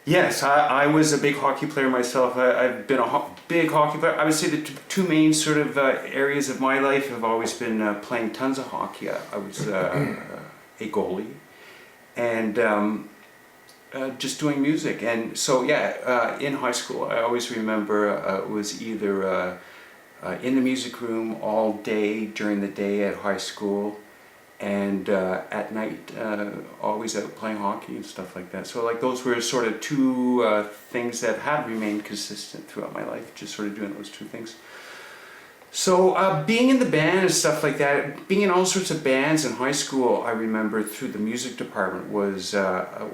Yes, I was a big hockey player myself. I've been a big hockey player. I would say the two main sort of areas of my life have always been playing tons of hockey. I was a goalie and just doing music. And so, yeah, in high school, I always remember it was either in the music room all day during the day at high school, and at night always out playing hockey and stuff like that. So like those were sort of two things that have remained consistent throughout my life, just sort of doing those two things. So being in the band and stuff like that, being in all sorts of bands in high school, I remember through the music department was a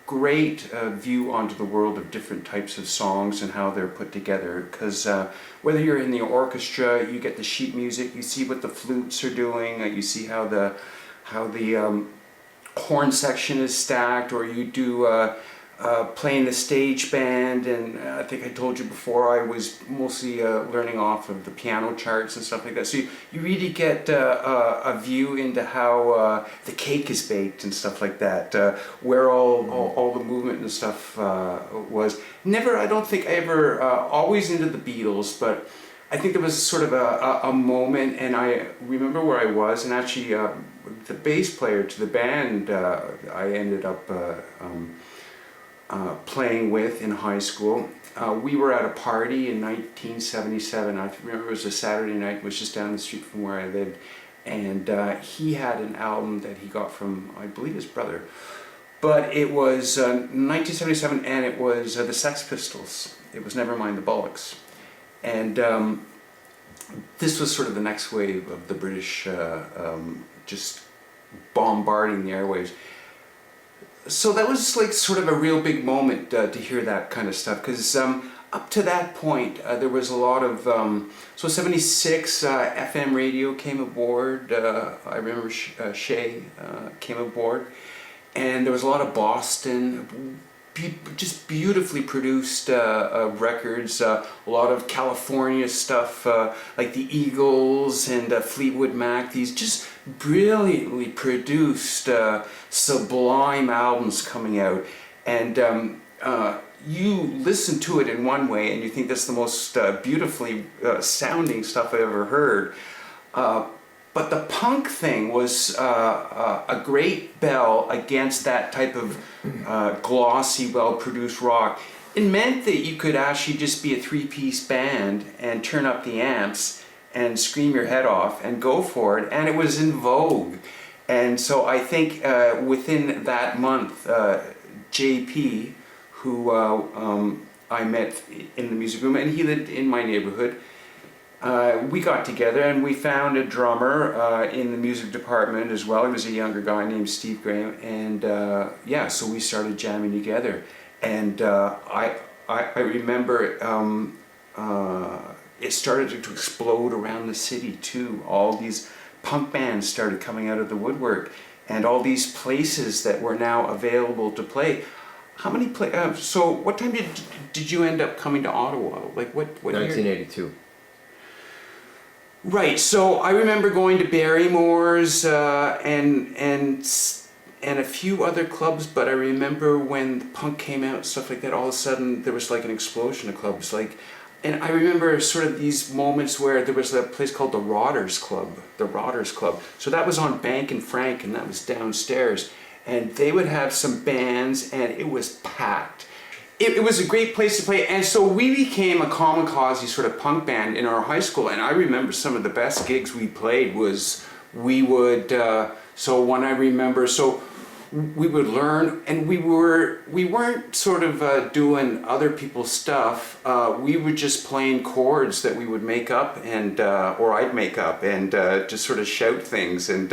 great view onto the world of different types of songs and how they're put together, because whether you're in the orchestra, you get the sheet music, you see what the flutes are doing, you see how the horn section is stacked, or you do playing the stage band, and I think I told you before I was mostly learning off of the piano charts and stuff like that. So you really get a view into how the cake is baked and stuff like that, where all the movement and stuff was. Never, I don't think I ever, always into the Beatles, but I think there was sort of a moment, and I remember where I was, and actually the bass player to the band I ended up playing with in high school. We were at a party in 1977. I remember it was a Saturday night. It was just down the street from where I lived, and he had an album that he got from, I believe, his brother. But it was 1977, and it was the Sex Pistols. It was Nevermind the Bollocks, and this was sort of the next wave of the British just bombarding the airwaves. So that was like sort of a real big moment to hear that kind of stuff, because up to that point there was a lot of, so 76 FM radio came aboard. I remember Shay came aboard, and there was a lot of Boston, just beautifully produced records, a lot of California stuff, like the Eagles and Fleetwood Mac, these just brilliantly produced sublime albums coming out, and you listen to it in one way and you think that's the most beautifully sounding stuff I've ever heard. But the punk thing was a great bell against that type of glossy, well-produced rock. It meant that you could actually just be a three-piece band and turn up the amps and scream your head off and go for it, and it was in vogue. And so I think within that month, JP, who I met in the music room, and he lived in my neighborhood, we got together and we found a drummer in the music department as well. He was a younger guy named Steve Graham, and yeah, so we started jamming together. And I remember it started to explode around the city too. All these punk bands started coming out of the woodwork, and all these places that were now available to play. How many so what time did you end up coming to Ottawa? Like what 1982. Year? Right, so I remember going to Barrymore's and a few other clubs, but I remember when the punk came out and stuff like that, all of a sudden there was like an explosion of clubs. And I remember sort of these moments where there was a place called the Rotters Club. So that was on Bank and Frank, and that was downstairs. And they would have some bands, and it was packed. It was a great place to play, and so we became a kamikaze sort of punk band in our high school. And I remember some of the best gigs we played was we would. So when I remember, so we would learn, and we weren't sort of doing other people's stuff. We were just playing chords that we would make up, and or I'd make up, and just sort of shout things, and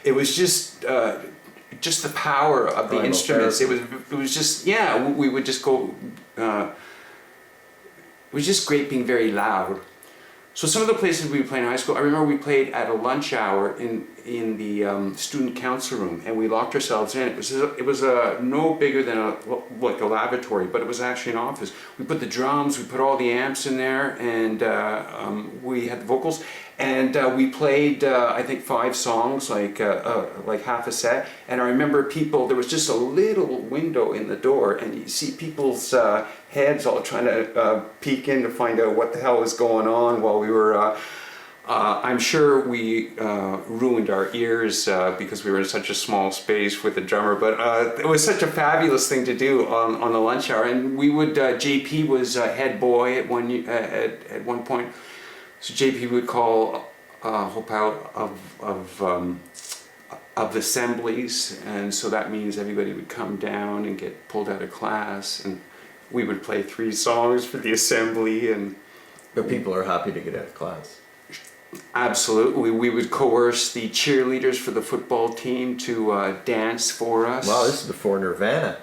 it was just the power of the instruments. It was just, yeah, we would just go, it was just great being very loud. So some of the places we would play in high school, I remember we played at a lunch hour in the student council room, and we locked ourselves in. It was no bigger than like a lavatory, but it was actually an office. We put the drums, we put all the amps in there, and we had the vocals, And we played, I think, 5 songs, like half a set. And I remember there was just a little window in the door, and you see people's heads all trying to peek in to find out what the hell was going on while we were... I'm sure we ruined our ears because we were in such a small space with the drummer, but it was such a fabulous thing to do on the lunch hour. And we would, JP was head boy at one point. So JP would call Hope out of assemblies, and so that means everybody would come down and get pulled out of class, and we would play 3 songs for the assembly. But people are happy to get out of class. Absolutely. We would coerce the cheerleaders for the football team to dance for us. Wow, this is before Nirvana.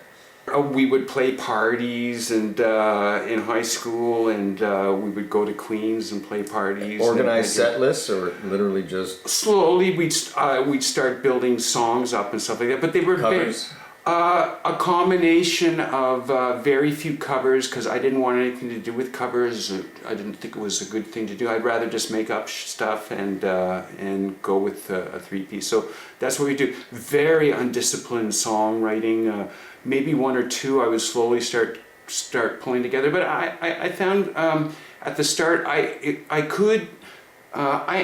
We would play parties and in high school, and we would go to Queens and play parties. Organized set lists, or literally just... Slowly we'd start building songs up and stuff like that, but they were covers? A combination of very few covers, because I didn't want anything to do with covers. I didn't think it was a good thing to do. I'd rather just make up stuff and go with a 3-piece. So that's what we do. Very undisciplined songwriting. Maybe 1 or 2 I would slowly start pulling together. But I found at the start I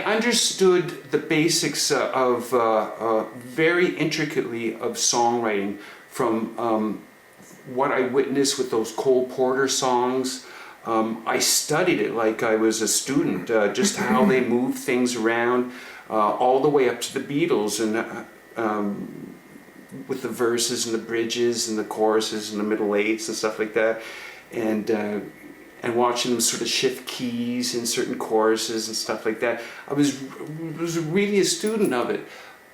understood the basics of very intricately of songwriting from what I witnessed with those Cole Porter songs. I studied it like I was a student, just how they moved things around, all the way up to the Beatles, and with the verses and the bridges and the choruses and the middle eights and stuff like that, and watching them sort of shift keys in certain choruses and stuff like that. I was really a student of it.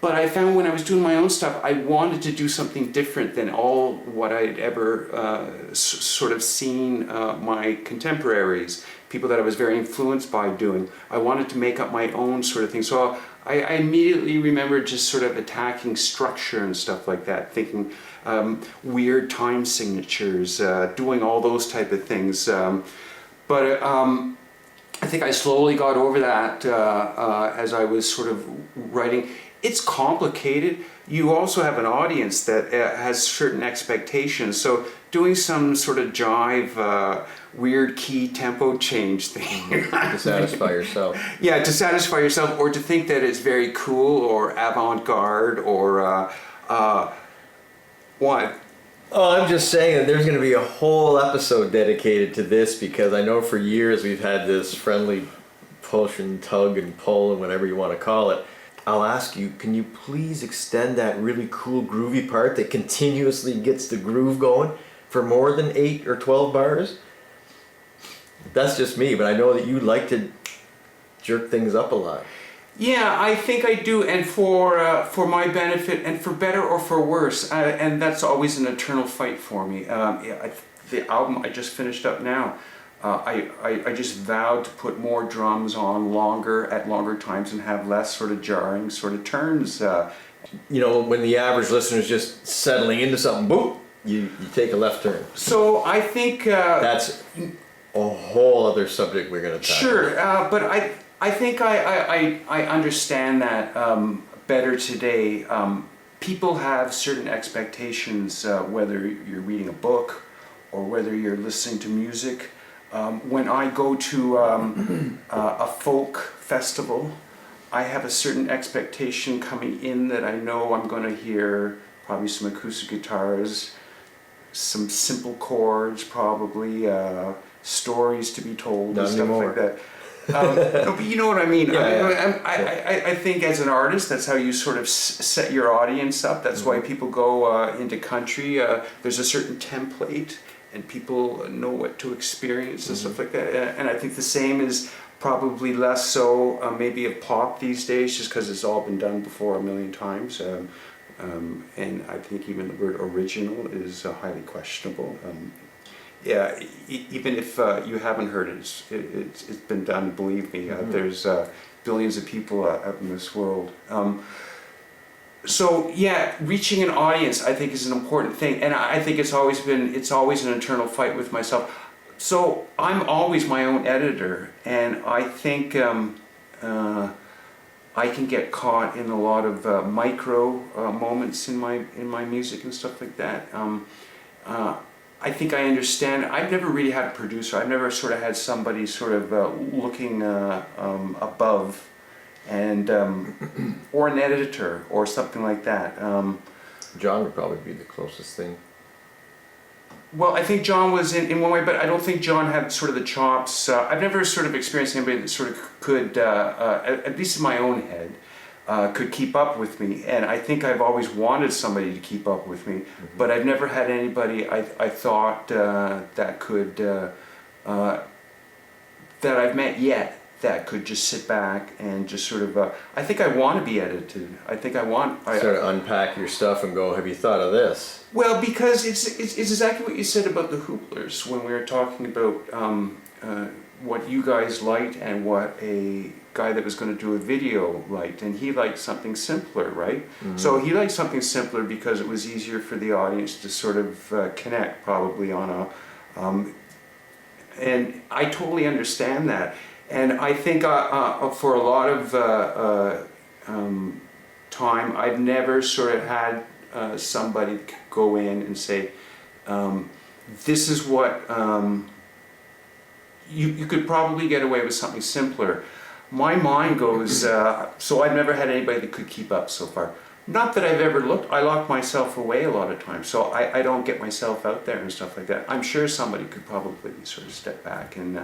But I found when I was doing my own stuff, I wanted to do something different than all what I'd ever sort of seen my contemporaries, people that I was very influenced by doing. I wanted to make up my own sort of thing. So I immediately remember just sort of attacking structure and stuff like that, thinking weird time signatures, doing all those type of things. But I think I slowly got over that as I was sort of writing. It's complicated. You also have an audience that has certain expectations. So doing some sort of jive, weird key tempo change thing. To satisfy yourself. Yeah, to satisfy yourself, or to think that it's very cool or avant-garde or what? Oh, I'm just saying that there's going to be a whole episode dedicated to this, because I know for years we've had this friendly push and tug and pull and whatever you want to call it. I'll ask you, can you please extend that really cool groovy part that continuously gets the groove going for more than 8 or 12 bars? That's just me, but I know that you like to jerk things up a lot. Yeah, I think I do, and for my benefit, and for better or for worse, and that's always an eternal fight for me. The album I just finished up now, I just vowed to put more drums on at longer times and have less sort of jarring sort of turns. You know, when the average listener is just settling into something, boom, you take a left turn. So I think... that's a whole other subject we're going to tackle. Sure, but I think I understand that better today. People have certain expectations, whether you're reading a book or whether you're listening to music. When I go to a folk festival, I have a certain expectation coming in that I know I'm going to hear probably some acoustic guitars, some simple chords, probably stories to be told, Not and stuff anymore. like that. No, but you know what I mean. Yeah. I think as an artist, that's how you sort of set your audience up. That's why people go into country. There's a certain template, and people know what to experience and stuff like that. And I think the same is probably less so maybe of pop these days, just because it's all been done before a million times. And I think even the word original is highly questionable. Yeah, even if you haven't heard it, it's been done, believe me. There's billions of people out in this world. So yeah, reaching an audience I think is an important thing, and I think it's always an internal fight with myself. So I'm always my own editor, and I think I can get caught in a lot of micro moments in my music and stuff like that. I think I understand. I've never really had a producer. I've never sort of had somebody sort of looking above, and or an editor or something like that. John would probably be the closest thing. Well, I think John was in one way, but I don't think John had sort of the chops. I've never sort of experienced anybody that sort of could, at least in my own head, could keep up with me. And I think I've always wanted somebody to keep up with me, but I've never had anybody I thought that could, that I've met yet, that could just sit back and just sort of, I think I want to be edited. I think I want... Sort of unpack your stuff and go, have you thought of this? Well, because it's exactly what you said about the Hooplers when we were talking about what you guys liked and what a guy that was going to do a video liked, and he liked something simpler, right? Mm-hmm. So he liked something simpler because it was easier for the audience to sort of connect probably on a... and I totally understand that. And I think for a lot of time, I've never sort of had somebody go in and say, this is what, you could probably get away with something simpler. My mind goes, so I've never had anybody that could keep up so far. Not that I've ever looked, I lock myself away a lot of times, so I don't get myself out there and stuff like that. I'm sure somebody could probably sort of step back and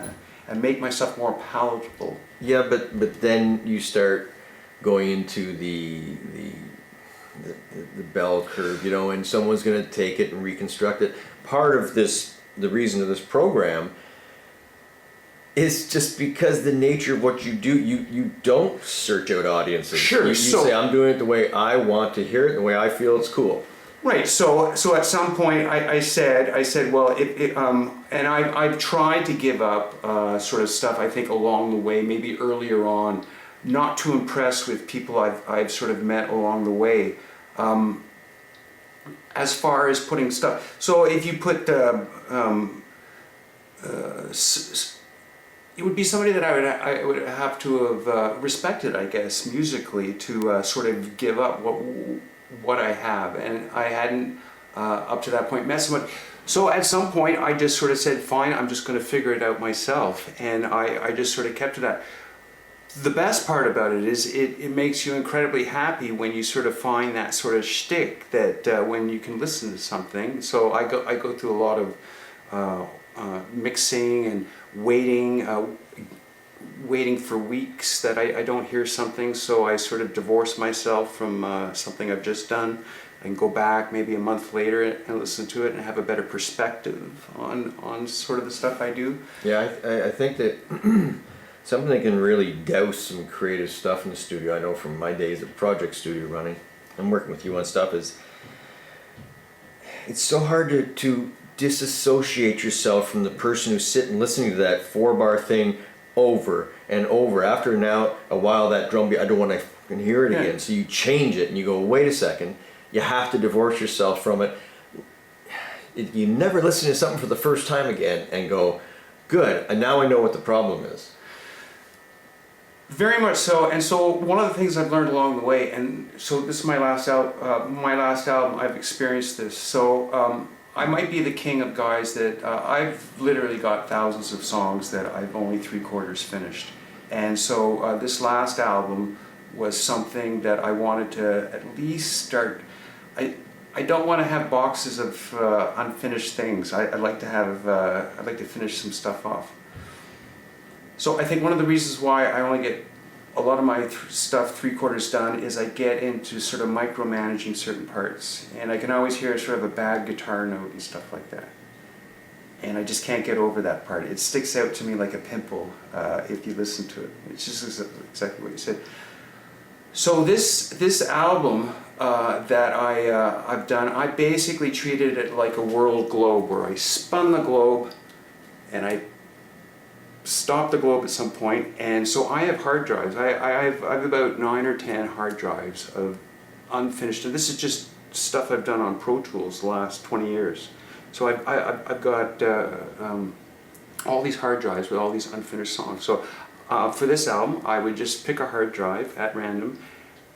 make myself more palatable. Yeah, but then you start going into the bell curve, you know, and someone's going to take it and reconstruct it. Part of this, the reason of this program, is just because the nature of what you do, you don't search out audiences. Sure. You say, I'm doing it the way I want to hear it, the way I feel it's cool. Right. So at some point I said, well, and I've tried to give up sort of stuff, I think, along the way, maybe earlier on, not too impressed with people I've sort of met along the way. As far as putting stuff, so if you put, it would be somebody that I would have to have respected, I guess, musically, to sort of give up what I have, and I hadn't up to that point met someone. So at some point I just sort of said, fine, I'm just going to figure it out myself, and I just sort of kept to that. The best part about it is it makes you incredibly happy when you sort of find that sort of shtick that when you can listen to something. So I go through a lot of mixing and waiting for weeks that I don't hear something, so I sort of divorce myself from something I've just done and go back maybe a month later and listen to it and have a better perspective on sort of the stuff I do. Yeah, I think that something that can really douse some creative stuff in the studio, I know from my days at Project Studio running and working with you on stuff, is it's so hard to disassociate yourself from the person who's sitting listening to that 4-bar thing over and over. After now a while, that drum beat, I don't want to fucking hear it again. So you change it and you go, wait a second, you have to divorce yourself from it. You never listen to something for the first time again and go, good, and now I know what the problem is. Very much so. And so one of the things I've learned along the way, and so this is my last album, I've experienced this. So I might be the king of guys that I've literally got thousands of songs that I've only 3/4 finished. And so this last album was something that I wanted to at least start. I don't want to have boxes of unfinished things. I'd like to finish some stuff off. So I think one of the reasons why I only get a lot of my stuff 3/4 done is I get into sort of micromanaging certain parts, and I can always hear sort of a bad guitar note and stuff like that, and I just can't get over that part. It sticks out to me like a pimple if you listen to it. It's just exactly what you said. So this album that I've done, I basically treated it like a world globe, where I spun the globe and I stopped the globe at some point, and so I have hard drives. I have about 9 or 10 hard drives of unfinished, and this is just stuff I've done on Pro Tools the last 20 years. So I've got all these hard drives with all these unfinished songs. So For this album, I would just pick a hard drive at random.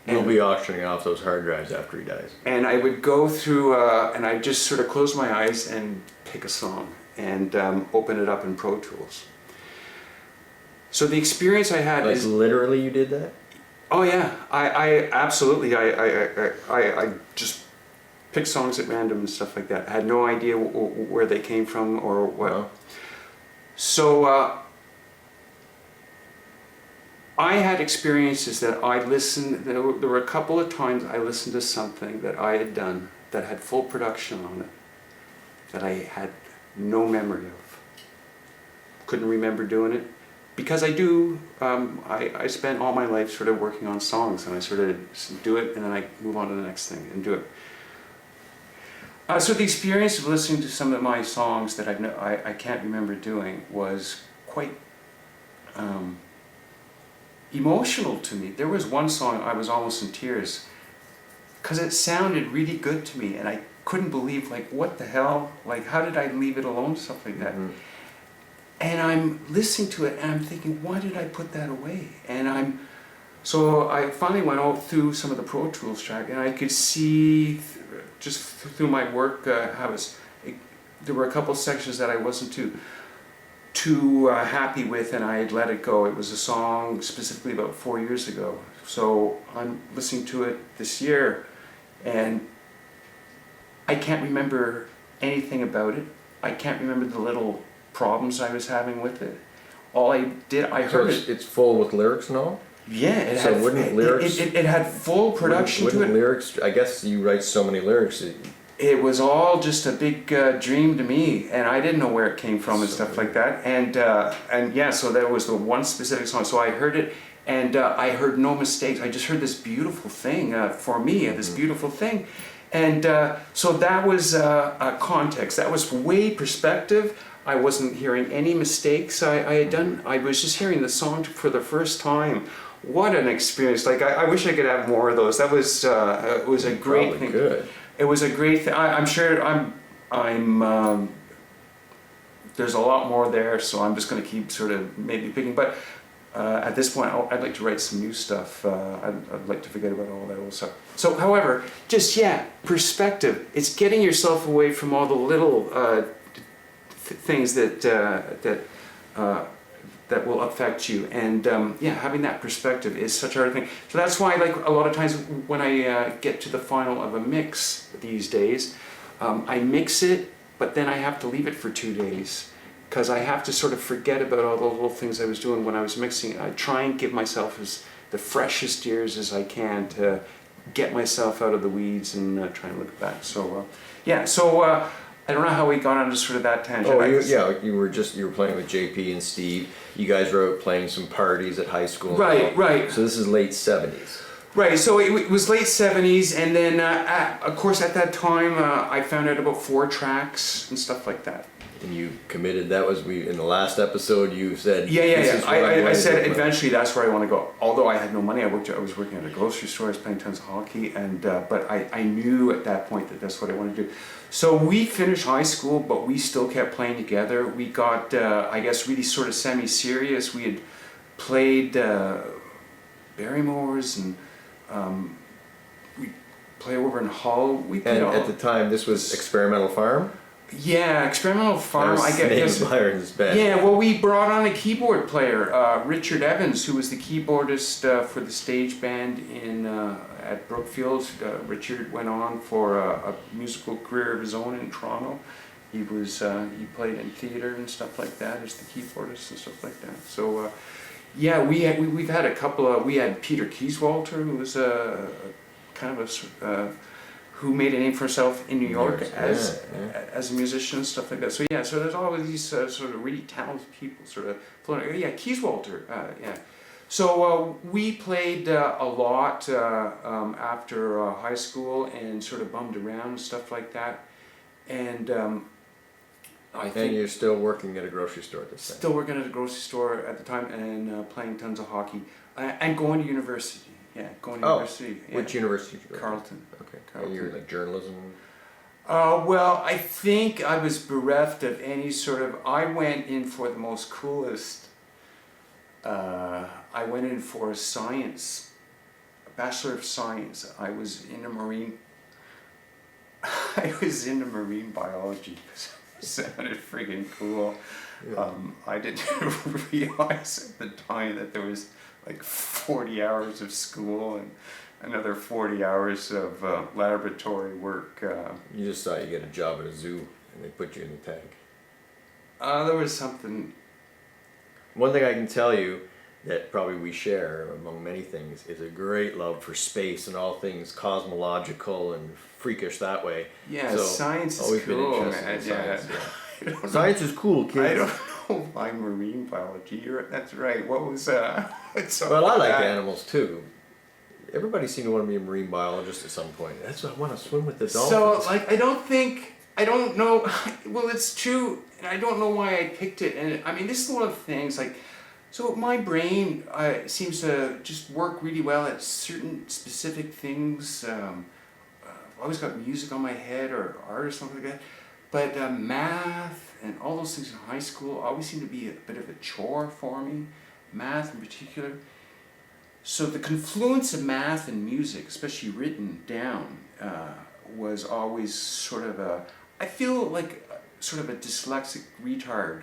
We'll be auctioning off those hard drives after he dies. And I would go through, and I just sort of close my eyes and pick a song and open it up in Pro Tools. So the experience I had Like is literally, you did that? oh yeah, I absolutely I just picked songs at random and stuff like that. I had no idea where they came from or what. Wow. So I had experiences that I listened. There were a couple of times I listened to something that I had done that had full production on it that I had no memory of. Couldn't remember doing it. Because I do, I spent all my life sort of working on songs, and I sort of do it and then I move on to the next thing and do it. So the experience of listening to some of my songs that I can't remember doing was quite emotional to me. There was one song I was almost in tears because it sounded really good to me, and I couldn't believe, like, what the hell? Like, how did I leave it alone? Stuff like that. Mm-hmm. And I'm listening to it and I'm thinking, why did I put that away? And so I finally went out through some of the Pro Tools track, and I could see just through my work how there were a couple sections that I wasn't too happy with, and I had let it go. It was a song specifically about 4 years ago. So I'm listening to it this year, and I can't remember anything about it. I can't remember the little problems I was having with it. All I did, I heard it. It's full with lyrics and all? Yeah, it so had, wouldn't lyrics... It had full production wouldn't to it. Lyrics, I guess you write so many lyrics. It was all just a big dream to me, and I didn't know where it came from and stuff like that. And yeah, so there was the one specific song. So I heard it, and I heard no mistakes. I just heard this beautiful thing for me, this beautiful thing. And so that was a context. That was way perspective. I wasn't hearing any mistakes I had done. I was just hearing the song for the first time. What an experience! Like I wish I could have more of those. That was it was a great thing. Good. It was a great thing. I'm sure there's a lot more there, so I'm just going to keep sort of maybe picking. But at this point, I'd like to write some new stuff. I'd like to forget about all that old stuff. So, however, just perspective. It's getting yourself away from all the little things that will affect you, and having that perspective is such a hard thing. So that's why, like, a lot of times when I get to the final of a mix these days, I mix it, but then I have to leave it for 2 days because I have to sort of forget about all the little things I was doing when I was mixing. I try and give myself the freshest ears as I can to get myself out of the weeds and try and look back. So I don't know how we got onto sort of that tangent. Oh, you were playing with JP and Steve. You guys were out playing some parties at high school. Right. So this is late 70s. Right, so it was late 70s, and then, of course, at that time, I found out about 4-tracks and stuff like that. And you committed, in the last episode, you said... Yeah. I said eventually that's where I want to go. Although I had no money, I was working at a grocery store, I was playing tons of hockey, and but I knew at that point that that's what I wanted to do. So we finished high school, but we still kept playing together. We got, I guess, really sort of semi-serious. We had played Barrymore's, and we play over in Hull. At the time, this was Experimental Farm? Yeah, Experimental Farm. I guess Byron's band. Yeah, well, we brought on a keyboard player, Richard Evans, who was the keyboardist for the stage band at Brookfield. Richard went on for a musical career of his own in Toronto. He played in theater and stuff like that as the keyboardist and stuff like that. So we've had a couple of. We had Peter Kieswalter, who was a kind of who made a name for himself in New York as a musician and stuff like that. So so there's all of these sort of really talented people sort of floating. Yeah, Kieswalter. So we played a lot after high school and sort of bummed around and stuff like that. And I think... And you're still working at a grocery store at this time? Still working at a grocery store at the time, and playing tons of hockey. And going to university. Yeah, going to university. Yeah. Which university did you go to? Carleton. Okay. Carleton. You're like journalism? Well, I think I was bereft of any sort of... I went in for the most coolest I went in for a science, a Bachelor of Science. I was into marine biology because it sounded friggin' cool. Yeah. I didn't realize at the time that there was like 40 hours of school and another 40 hours of laboratory work. You just thought you get a job at a zoo and they put you in the tank. There was something. One thing I can tell you that probably we share among many things is a great love for space and all things cosmological and freakish that way. Yeah, So, science is always been cool, interested man. in science, Yeah. I don't know. Science is cool, kids. I don't know why marine biology. That's right. What was what's up Well, I with like that? animals too. Everybody seemed to want to be a marine biologist at some point. That's what I want to swim with the dolphins. So, like, I don't know. Well, it's true, and I don't know why I picked it. And I mean, this is one of the things. Like, so my brain seems to just work really well at certain specific things. I've always got music on my head or art or something like that. But math and all those things in high school always seemed to be a bit of a chore for me. Math in particular. So the confluence of math and music, especially written down, was always sort of I feel like sort of a dyslexic retard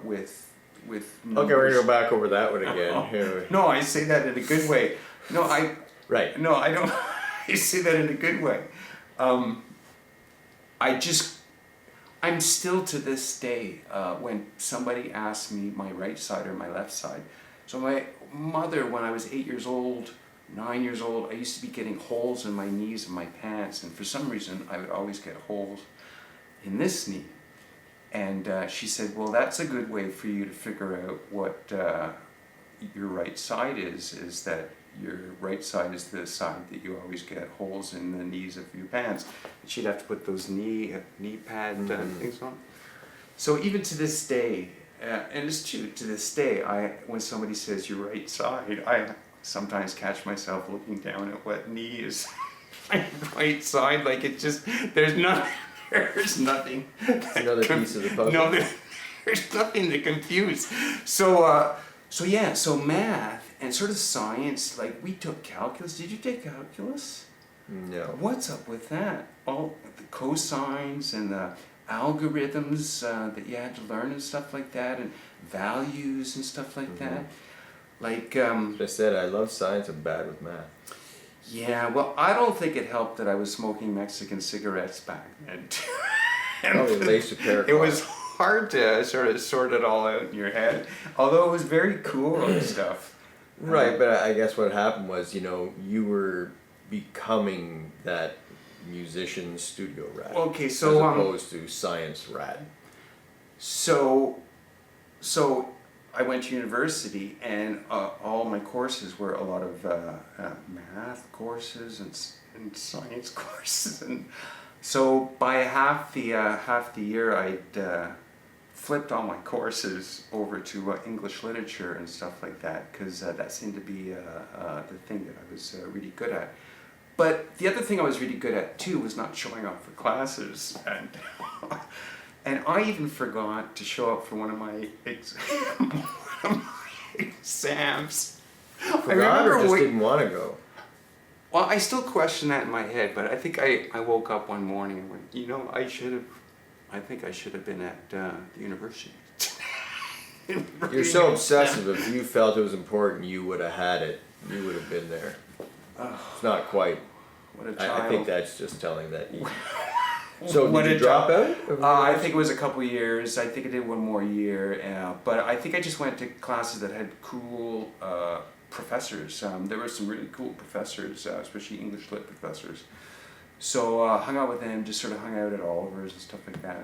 with numbers. Okay, we're gonna go back over that one again. Here. No, I say that in a good way. Right. No, I don't. I say that in a good way. I'm still to this day, when somebody asks me my right side or my left side. So my mother, when I was 8 years old, 9 years old, I used to be getting holes in my knees and my pants, and for some reason I would always get holes in this knee. And she said, well, that's a good way for you to figure out what your right side is that your right side is the side that you always get holes in the knees of your pants. And she'd have to put those knee pad things on. So even to this day, and it's true, to this day, when somebody says your right side, I sometimes catch myself looking down at what knee is my right side. Like it just, there's nothing. Another piece of the puzzle. No, there's nothing to confuse. So math and sort of science, like we took calculus. Did you take calculus? No. What's up with that? All the cosines and the algorithms that you had to learn and stuff like that, and values and stuff like that. Like, As I said, I love science. I'm bad with math. yeah, well, I don't think it helped that I was smoking Mexican cigarettes back then. Probably laced with paraquat. It was hard to sort of sort it all out in your head, although it was very cool and stuff. Right, but I guess what happened was, you were becoming that musician studio rat. Okay, so as opposed to science rat. So I went to university, and all my courses were a lot of math courses and science courses, and so by half the year I'd flipped all my courses over to English literature and stuff like that, because that seemed to be the thing that I was really good at. But the other thing I was really good at too was not showing up for classes, and and I even forgot to show up for one of my exams. Forgot or just didn't want to go? Well, I still question that in my head, but I think I woke up one morning and went, I think I should have been at the university. You're so obsessive. If you felt it was important, you would have had it. You would have been there. It's not quite. What a child. I think that's just telling that you... So did you drop out? I think it was a couple years. I think I did one more year. But I think I just went to classes that had cool professors. There were some really cool professors, especially English lit professors. So hung out with them, just sort of hung out at Oliver's and stuff like that.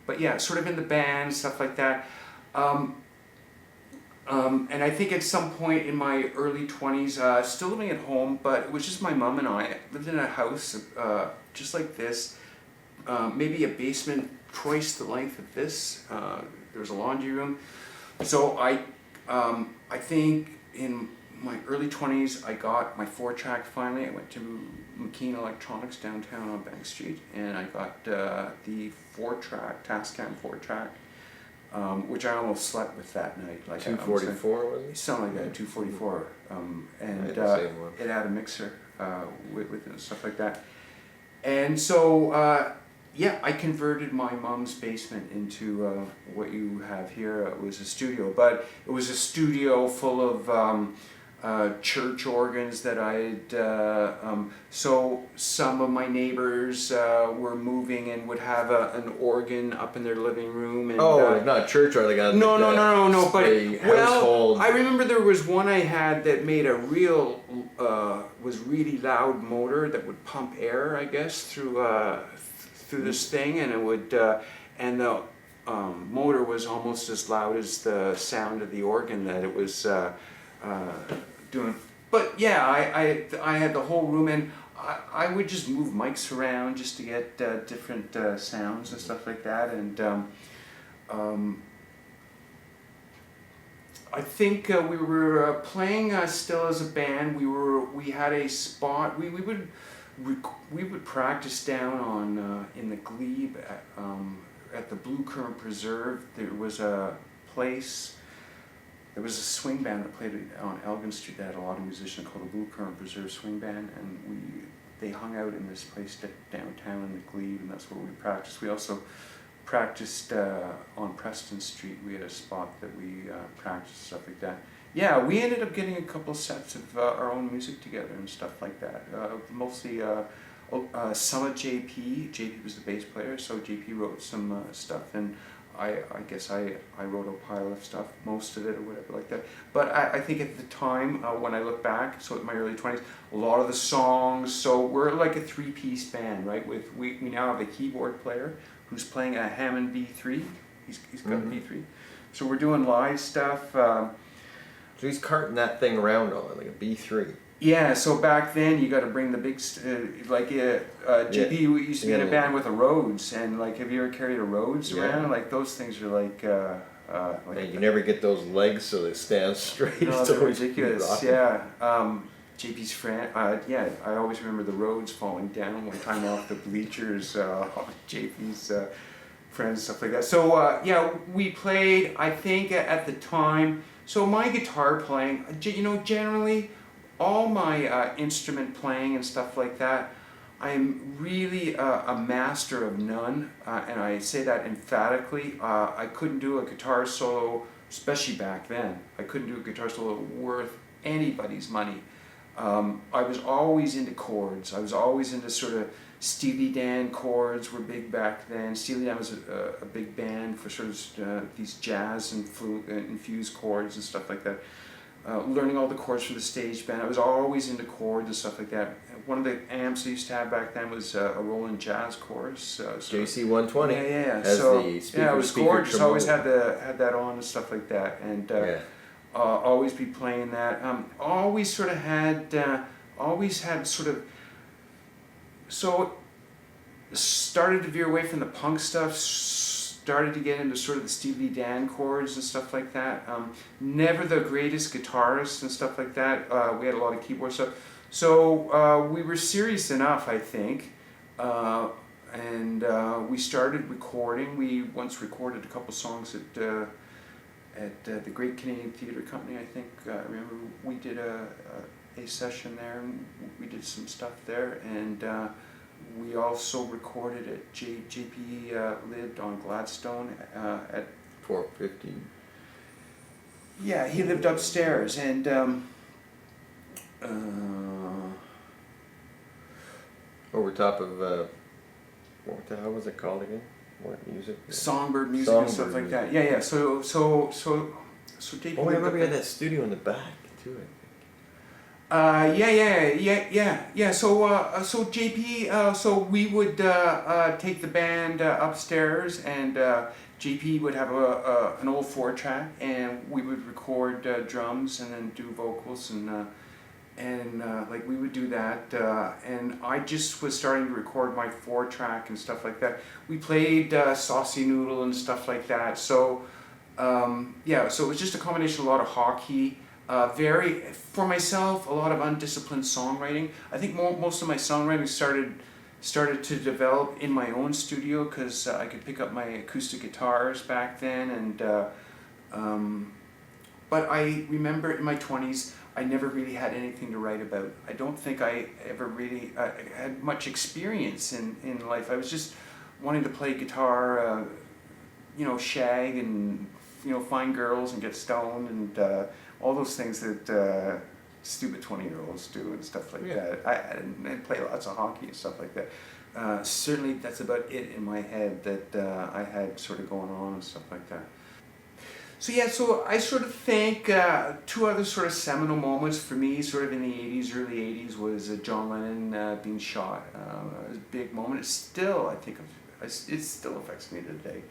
But yeah, sort of in the band, stuff like that. And I think at some point in my early 20s, still living at home, but it was just my mom and I lived in a house just like this, maybe a basement twice the length of this. There was a laundry room. So I think in my early 20s, I got my 4-track finally. I went to McKean Electronics downtown on Bank Street, and I got the 4-track, Tascam 4-track. which I almost slept with that night. Like 244 was it? Something like that, 244. And the same one. it had a mixer with it and stuff like that. And so, yeah, I converted my mom's basement into what you have here. It was a studio, but it was a studio full of church organs that so some of my neighbors were moving and would have an organ up in their living room. And, not church or they got no, but household. I remember there was one I had that made a real was really loud motor that would pump air, I guess, through this thing, and it would and the motor was almost as loud as the sound of the organ that it was doing. But yeah, I had the whole room, and I would just move mics around just to get different sounds and stuff like that. And I think we were playing still as a band. We had a spot. We would practice down on in the glebe at the Blue Currant Preserve. There was a place. There was a swing band that played on Elgin Street that had a lot of musicians called the Blue Currant Preserve Swing Band, and they hung out in this place downtown in the glebe, and that's where we practiced. We also practiced on Preston Street. We had a spot that we practiced, stuff like that. Yeah, we ended up getting a couple sets of our own music together and stuff like that. Mostly some of JP. JP was the bass player, so JP wrote some stuff, and I guess I wrote a pile of stuff, most of it or whatever like that. But I think at the time, when I look back, so in my early 20s, a lot of the songs, so we're like a three-piece band, right? We now have a keyboard player who's playing a Hammond B3. He's got a B3. So we're doing live stuff. So he's carting that thing around all like a B3. Yeah, so back then you got to bring the big, JP used to be in a band with a Rhodes, and like, have you ever carried a Rhodes around? Like those things are like you never get those legs so they stand straight. No, they're ridiculous. Yeah. JP's friend. Yeah, I always remember the Rhodes falling down one time off the bleachers. JP's friends, stuff like that. So yeah, we played. I think at the time. So my guitar playing, generally. All my instrument playing and stuff like that, I'm really a master of none, and I say that emphatically. I couldn't do a guitar solo, especially back then. I couldn't do a guitar solo worth anybody's money. I was always into chords. I was always into sort of Steely Dan chords were big back then. Steely Dan was a big band for sort of these jazz and infused chords and stuff like that. Learning all the chords from the stage band. I was always into chords and stuff like that. One of the amps I used to have back then was a Roland Jazz chorus. JC 120. Yeah. Yeah, it was gorgeous. I always had that on and stuff like that, and always be playing that. Always had sort of. So started to veer away from the punk stuff. Started to get into sort of the Steely Dan chords and stuff like that. Never the greatest guitarist and stuff like that. We had a lot of keyboard stuff. So we were serious enough, I think. And we started recording. We once recorded a couple songs at the Great Canadian Theatre Company, I think. I remember we did a session there, and we did some stuff there. And we also recorded at JP lived on Gladstone at 450. Yeah, he lived upstairs, and over top of what the hell was it called again? What music? Songbird music and stuff like that. Yeah. So JP. Oh, I remember you had that studio in the back too. Yeah. So JP, so we would take the band upstairs, and JP would have an old 4-track, and we would record drums and then do vocals, and like we would do that. And I just was starting to record my 4-track and stuff like that. We played Saucy Noodle and stuff like that. So yeah, so it was just a combination of a lot of hockey. For myself, a lot of undisciplined songwriting. I think most of my songwriting started to develop in my own studio because I could pick up my acoustic guitars back then, and but I remember in my 20s I never really had anything to write about. I don't think I ever really had much experience in life. I was just wanting to play guitar, shag and find girls and get stoned and all those things that stupid 20-year-olds do and stuff like that. I play lots of hockey and stuff like that. Certainly that's about it in my head that I had sort of going on and stuff like that. So I sort of think two other sort of seminal moments for me sort of in the 80s, early 80s was John Lennon being shot. It was a big moment. It's still, I think, it still affects me today,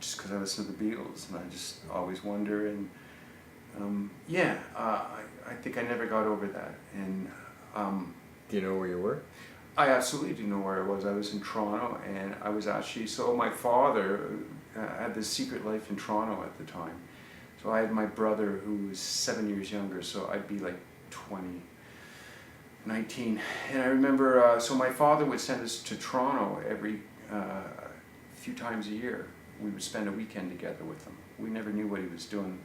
just because I listen to the Beatles and I just always wonder, and I think I never got over that. And Do you know where you were? I absolutely do know where I was. I was in Toronto, and I was actually, so my father had this secret life in Toronto at the time. So I had my brother who was 7 years younger, so I'd be like 20, 19. And I remember, so my father would send us to Toronto every few times a year. We would spend a weekend together with him. We never knew what he was doing.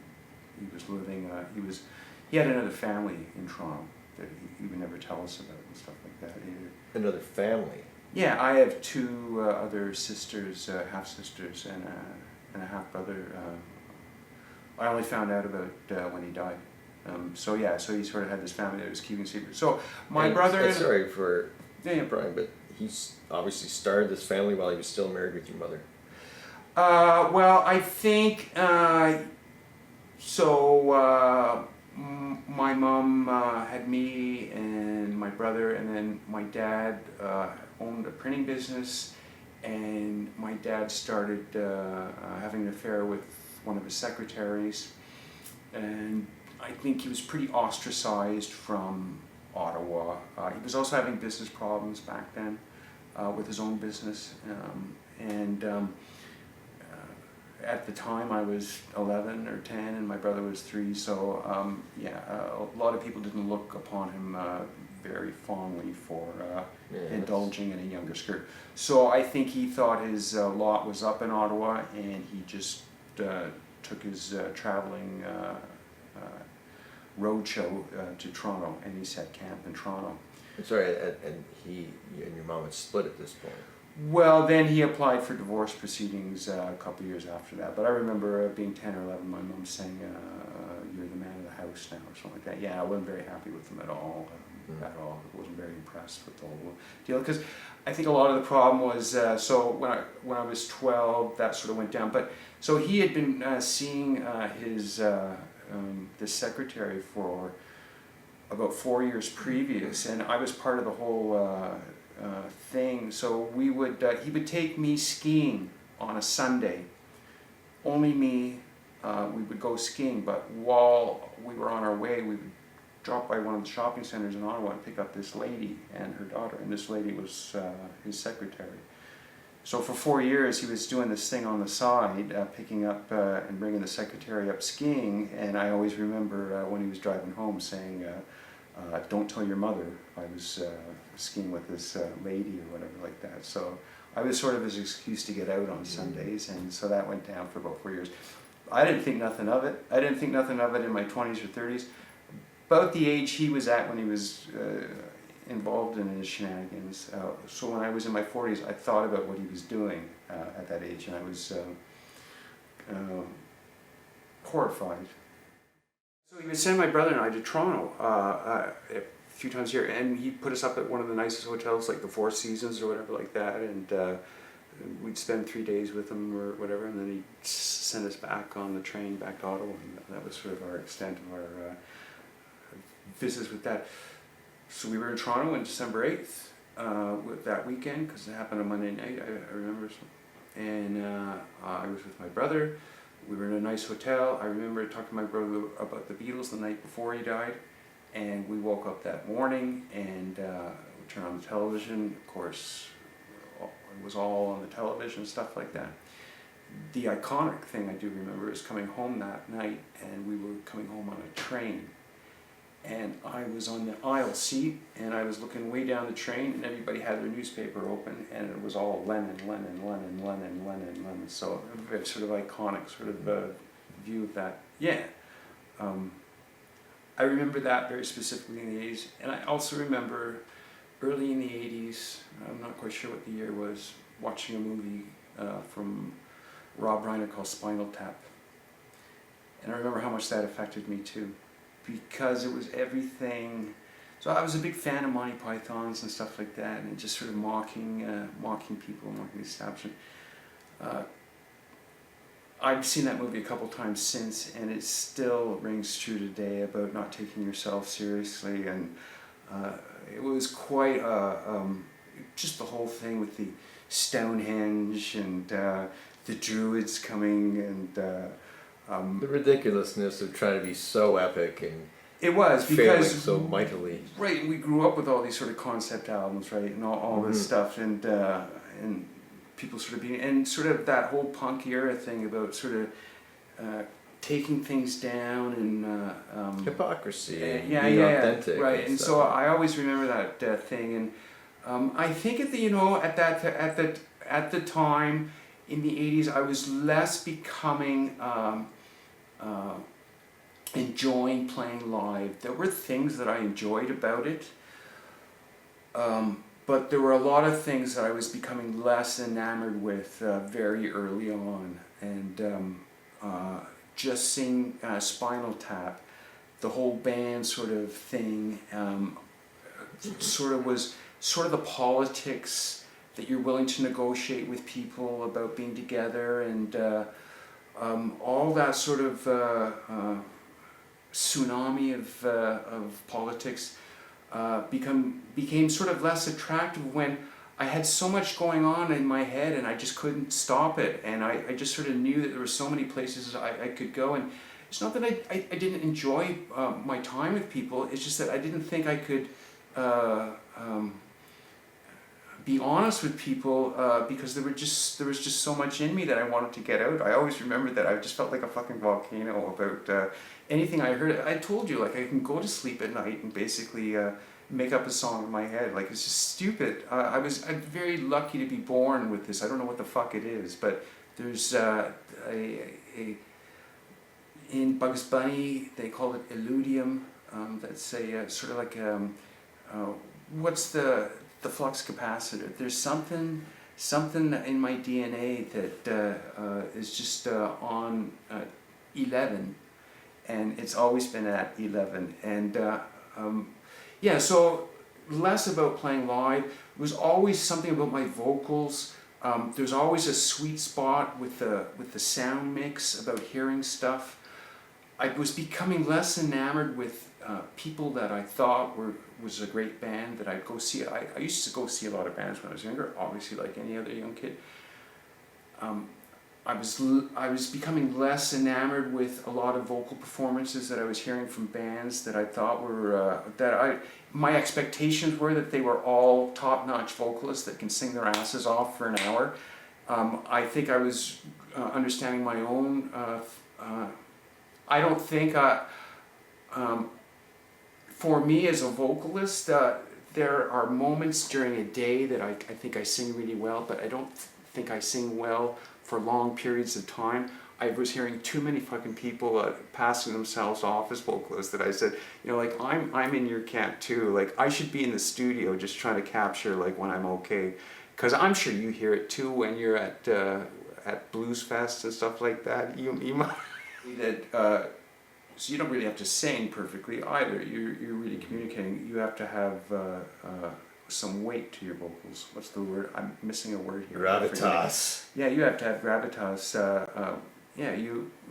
He was living, he had another family in Toronto that he would never tell us about and stuff like that either. Another family? Yeah, I have two other sisters, half-sisters, and a half-brother. I only found out about when he died. So he sort of had this family that was keeping secret. So my brother... Sorry for Yeah. Brian, but he's obviously started this family while he was still married with your mother. Well, I think... my mom had me and my brother, and then my dad owned a printing business, and my dad started having an affair with one of his secretaries, and I think he was pretty ostracized from Ottawa. He was also having business problems back then with his own business, at the time I was 11 or 10 and my brother was 3, so a lot of people didn't look upon him very fondly for indulging in a younger skirt. So I think he thought his lot was up in Ottawa, and he just took his traveling roadshow to Toronto, and he set camp in Toronto. Sorry, and you and your mom had split at this point. Well, then he applied for divorce proceedings a couple of years after that. But I remember being 10 or 11, my mom saying, "You're the man of the house now," or something like that. Yeah, I wasn't very happy with him at all. At all. I wasn't very impressed with the whole deal, because I think a lot of the problem was, so when I was 12, that sort of went down. But so he had been seeing his this secretary for about 4 years previous, and I was part of the whole thing. So he would take me skiing on a Sunday, only me. We would go skiing, but while we were on our way, we would drop by one of the shopping centers in Ottawa and pick up this lady and her daughter, and this lady was his secretary. So for 4 years he was doing this thing on the side, picking up and bringing the secretary up skiing, and I always remember when he was driving home saying, "Don't tell your mother I was skiing with this lady," or whatever like that. So I was sort of his excuse to get out on Sundays, and so that went down for about 4 years. I didn't think nothing of it. I didn't think nothing of it in my 20s or 30s. About the age he was at when he was involved in his shenanigans. So when I was in my 40s, I thought about what he was doing at that age, and I was horrified. So he would send my brother and I to Toronto a few times a year, and he put us up at one of the nicest hotels, like the Four Seasons or whatever like that, and we'd spend 3 days with him or whatever, and then he'd send us back on the train back to Ottawa, and that was sort of our extent of our visits with that. So we were in Toronto on December 8th with that weekend, because it happened on Monday night, I remember. And I was with my brother. We were in a nice hotel. I remember talking to my brother about the Beatles the night before he died, and we woke up that morning and we turned on the television. Of course, it was all on the television, stuff like that. The iconic thing I do remember is coming home that night, and we were coming home on a train, and I was on the aisle seat, and I was looking way down the train, and everybody had their newspaper open, and it was all Lennon, Lennon, Lennon, Lennon, Lennon, Lennon. So a very sort of iconic sort of view of that. Yeah. I remember that very specifically in the 80s, and I also remember early in the 80s, I'm not quite sure what the year was, watching a movie from Rob Reiner called Spinal Tap. And I remember how much that affected me too, because it was everything. So I was a big fan of Monty Pythons and stuff like that, and just sort of mocking people, mocking the establishment. I've seen that movie a couple times since, and it still rings true today about not taking yourself seriously. And it was quite just the whole thing with the Stonehenge and the Druids coming, and The ridiculousness of trying to be so epic and it was failing because so mightily. Right, we grew up with all these sort of concept albums, right, and all this stuff, and people sort of being, and sort of that whole punk era thing about sort of taking things down and Hypocrisy and yeah, being authentic. right. And so I always remember that thing, and I think at the at the time in the 80s, I was less becoming enjoying playing live. There were things that I enjoyed about it. But there were a lot of things that I was becoming less enamored with very early on. And just seeing Spinal Tap, the whole band sort of thing, sort of was sort of the politics that you're willing to negotiate with people about being together, and all that sort of tsunami of politics became sort of less attractive when I had so much going on in my head and I just couldn't stop it, and I just sort of knew that there were so many places I could go. And it's not that I didn't enjoy my time with people, it's just that I didn't think I could be honest with people because there was just so much in me that I wanted to get out. I always remember that I just felt like a fucking volcano about anything I heard. I told you, like, I can go to sleep at night and basically make up a song in my head. Like, it's just stupid. I'm very lucky to be born with this. I don't know what the fuck it is, but there's in Bugs Bunny they call it illudium. That's a sort of like what's the flux capacitor. There's something in my DNA that is just on 11, and it's always been at 11. And yeah, so less about playing live. It was always something about my vocals. There's always a sweet spot with the sound mix about hearing stuff. I was becoming less enamored with people that I thought was a great band that I'd go see. I used to go see a lot of bands when I was younger, obviously like any other young kid. I was becoming less enamored with a lot of vocal performances that I was hearing from bands that I thought were my expectations were that they were all top-notch vocalists that can sing their asses off for an hour. I think I was understanding my own. I don't think for me as a vocalist, there are moments during a day that I think I sing really well, but I don't think I sing well for long periods of time. I was hearing too many fucking people passing themselves off as vocalists that I said, you know, like, I'm in your camp too. Like, I should be in the studio just trying to capture like when I'm okay, because I'm sure you hear it too when you're at Blues Fest and stuff like that. You might that. So you don't really have to sing perfectly either. You're really communicating. You have to have some weight to your vocals. What's the word? I'm missing a word here. Gravitas. Yeah, you have to have gravitas. Yeah,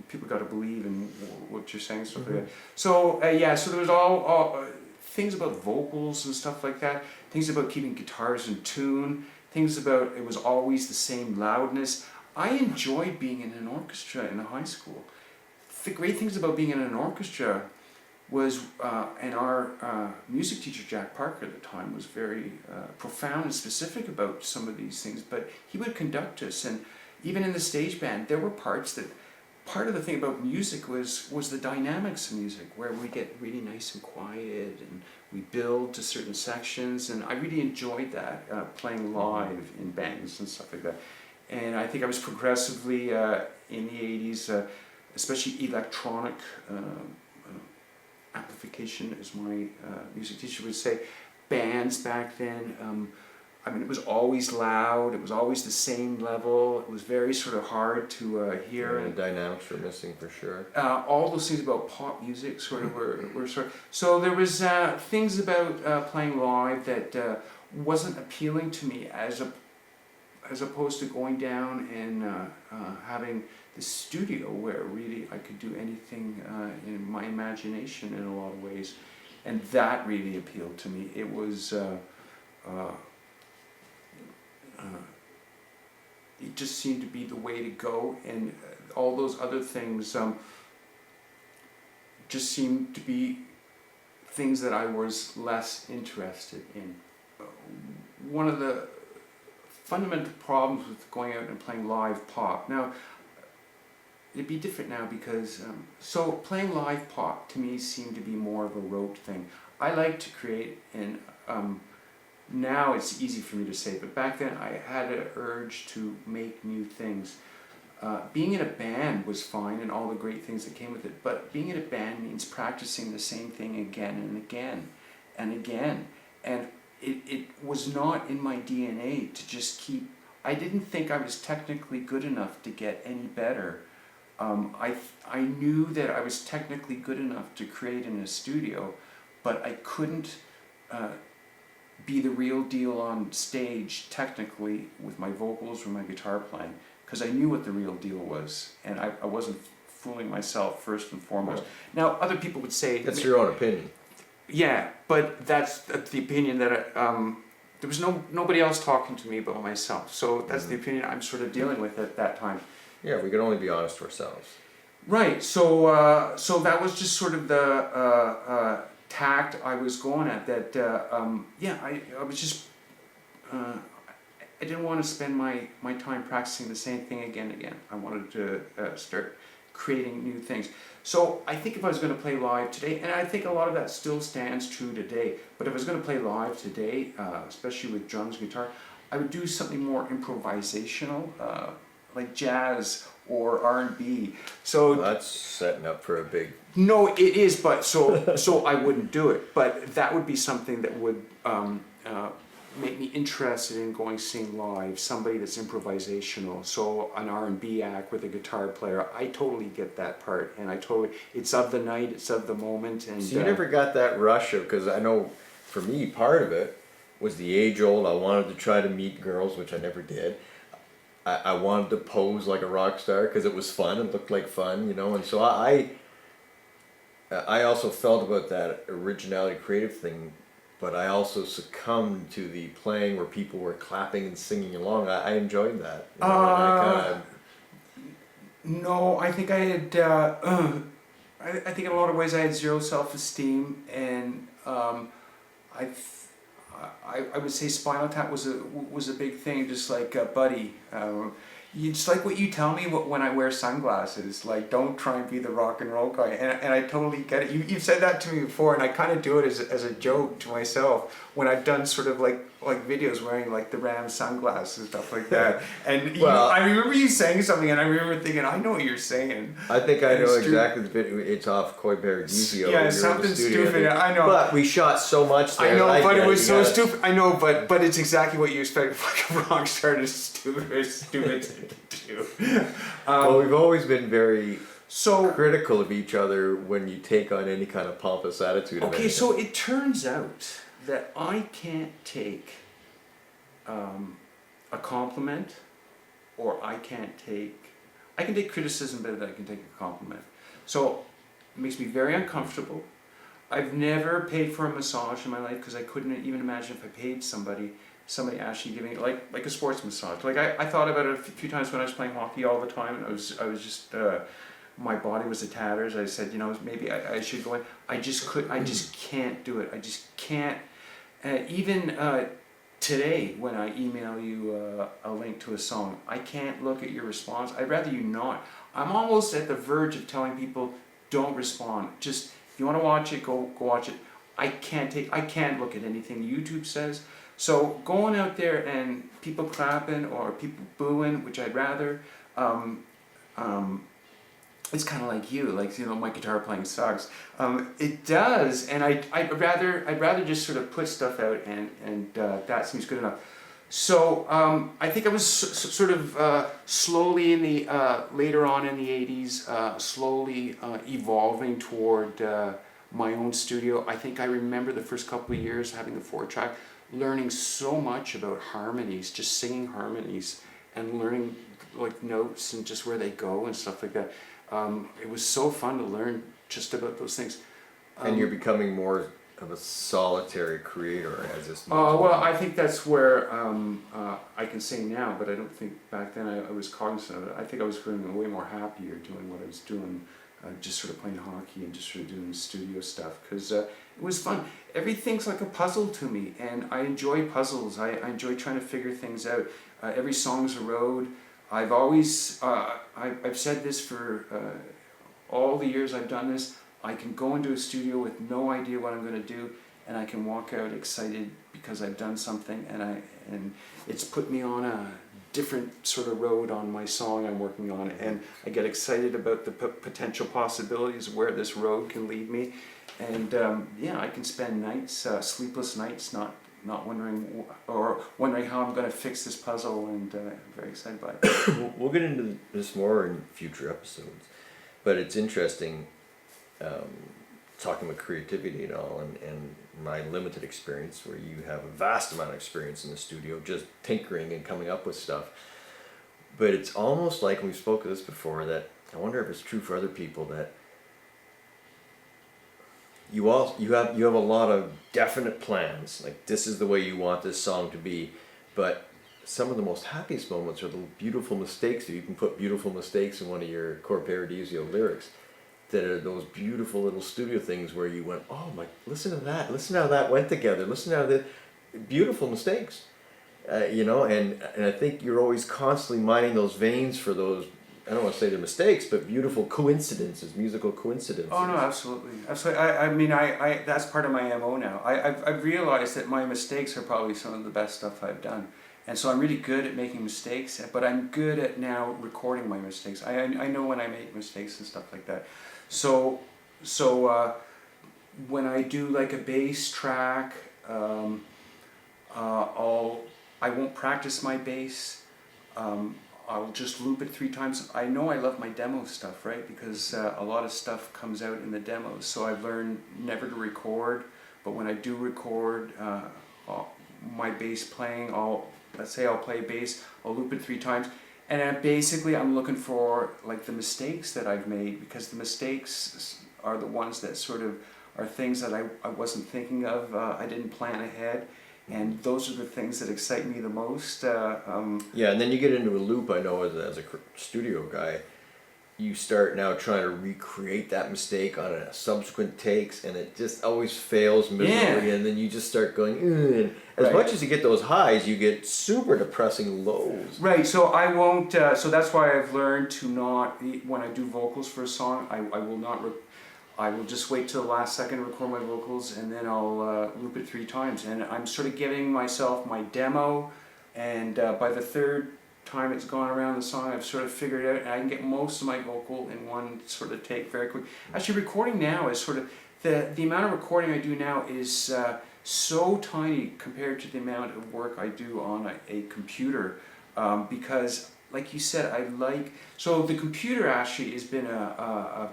people got to believe in what you're saying, stuff like that. So yeah, so there was all things about vocals and stuff like that. Things about keeping guitars in tune. Things about it was always the same loudness. I enjoyed being in an orchestra in high school. The great things about being in an orchestra was, and our music teacher, Jack Parker at the time, was very profound and specific about some of these things, but he would conduct us, and even in the stage band, there were parts that part of the thing about music was the dynamics of music, where we get really nice and quiet, and we build to certain sections, and I really enjoyed that, playing live in bands and stuff like that. And I think I was progressively in the 80s, especially electronic amplification, as my music teacher would say. Bands back then, I mean, it was always loud, it was always the same level, it was very sort of hard to hear. The dynamics were missing for sure. All those things about pop music sort of were sort of, so there was things about playing live that wasn't appealing to me as opposed to going down and having the studio where really I could do anything in my imagination in a lot of ways, and that really appealed to me. It was it just seemed to be the way to go, and all those other things just seemed to be things that I was less interested in. One of the fundamental problems with going out and playing live pop, now it'd be different now because so playing live pop to me seemed to be more of a rote thing. I like to create, and now it's easy for me to say, but back then I had an urge to make new things. Being in a band was fine and all the great things that came with it, but being in a band means practicing the same thing again and again and again. And it was not in my DNA to just keep, I didn't think I was technically good enough to get any better. I knew that I was technically good enough to create in a studio, but I couldn't be the real deal on stage technically with my vocals or my guitar playing, because I knew what the real deal was, and I wasn't fooling myself first and foremost. Right. Now other people would say That's your own opinion. yeah, but that's the opinion that there was nobody else talking to me but myself, so that's the opinion I'm sort of dealing with at that time. Yeah, we can only be honest to ourselves. Right, so so that was just sort of the tact I was going at, that yeah, I was just I didn't want to spend my time practicing the same thing again and again. I wanted to start creating new things. So I think if I was going to play live today, and I think a lot of that still stands true today, but if I was going to play live today, especially with drums, guitar, I would do something more improvisational, like jazz or R&B. So Well, that's setting up for a big... no, it is, but so I wouldn't do it. But that would be something that would make me interested in going seeing live. Somebody that's improvisational, so an R&B act with a guitar player. I totally get that part, and it's of the night, it's of the moment. And So you never got that rush of, because I know for me part of it was the age old, I wanted to try to meet girls, which I never did. I wanted to pose like a rock star because it was fun and looked like fun, you know, and so I also felt about that originality creative thing, but I also succumbed to the playing where people were clapping and singing along. I enjoyed that. You know, and I no, I think I had. I think in a lot of ways I had zero self-esteem, and I would say Spinal Tap was a big thing, just like Buddy. It's like what you tell me when I wear sunglasses, like don't try and be the rock and roll guy, and I totally get it. You've said that to me before, and I kind of do it as a joke to myself when I've done sort of like videos wearing like the Ram sunglasses and stuff like that. And Well, I remember you saying something, and I remember thinking, I know what you're saying. I think I And know it's true. exactly the bit. It's off Koi Paradiso. Yeah, something stupid. I know. But we shot so much there. I know, but get it was you so gotta- stupid. I know, but it's exactly what you expect like a rock star to stupid to do. Well, we've always been very So critical of each other when you take on any kind of pompous attitude. of okay, anything. so it turns out that I can't take a compliment, or I can take criticism better than I can take a compliment. So it makes me very uncomfortable. I've never paid for a massage in my life because I couldn't even imagine if I paid somebody actually giving it like a sports massage. Like I thought about it a few times when I was playing hockey all the time, and I was just my body was a tatters. I said, you know, maybe I should go in. I just can't do it. I just can't. Even today, when I email you a link to a song, I can't look at your response. I'd rather you not. I'm almost at the verge of telling people, don't respond. Just, if you want to watch it, go watch it. I can't look at anything YouTube says. So going out there and people clapping or people booing, which I'd rather, it's kind of like you, like, you know, my guitar playing sucks. It does, and I'd rather just sort of put stuff out, and that seems good enough. So I think I was sort of slowly in the later on in the '80s, slowly evolving toward my own studio. I think I remember the first couple of years having the 4-track, learning so much about harmonies, just singing harmonies, and learning like notes and just where they go and stuff like that. It was so fun to learn just about those things. And you're becoming more of a solitary creator as this. Well, I think that's where I can sing now, but I don't think back then I was cognizant of it. I think I was feeling way more happier doing what I was doing, just sort of playing hockey and just sort of doing studio stuff, because it was fun. Everything's like a puzzle to me, and I enjoy puzzles. I enjoy trying to figure things out. Every song's a road. I've always, I've said this for all the years I've done this. I can go into a studio with no idea what I'm going to do, and I can walk out excited because I've done something, and it's put me on a different sort of road on my song I'm working on, and I get excited about the potential possibilities of where this road can lead me, and yeah, I can spend nights, sleepless nights, not wondering how I'm going to fix this puzzle, and I'm very excited by it. We'll get into this more in future episodes, but it's interesting talking about creativity and all, and my limited experience, where you have a vast amount of experience in the studio, just tinkering and coming up with stuff. But it's almost like, we've spoken of this before, that I wonder if it's true for other people, that you have a lot of definite plans, like this is the way you want this song to be, but some of the most happiest moments are the beautiful mistakes. If you can put beautiful mistakes in one of your Cor Paradiso lyrics, that are those beautiful little studio things where you went, oh my, listen to that, listen how that went together, listen how the beautiful mistakes, you know, and I think you're always constantly mining those veins for those, I don't want to say they're mistakes, but beautiful coincidences, musical coincidences. Oh no, absolutely, absolutely. I mean, I that's part of my MO now. I've realized that my mistakes are probably some of the best stuff I've done, and so I'm really good at making mistakes. But I'm good at now recording my mistakes. I know when I make mistakes and stuff like that. So when I do like a bass track, I won't practice my bass. I'll just loop it 3 times. I know I love my demo stuff, right? Because a lot of stuff comes out in the demos. So I've learned never to record, but when I do record my bass playing, let's say I'll play bass, I'll loop it 3 times. And I'm looking for like the mistakes that I've made, because the mistakes are the ones that sort of are things that I wasn't thinking of, I didn't plan ahead. And those are the things that excite me the most. Yeah, and then you get into a loop. I know as a studio guy, you start now trying to recreate that mistake on a subsequent takes, and it just always fails miserably. Yeah. And then you just start going, and as much as you get those highs, you get super depressing lows. Right. So I won't. So that's why I've learned to not, when I do vocals for a song, I will not. I will just wait till the last second to record my vocals, and then I'll loop it 3 times. And I'm sort of giving myself my demo, and by the 3rd time it's gone around the song, I've sort of figured it out, and I can get most of my vocal in one sort of take very quick. Actually, recording now is sort of, the amount of recording I do now is so tiny compared to the amount of work I do on a computer, because, like you said, so the computer actually has been a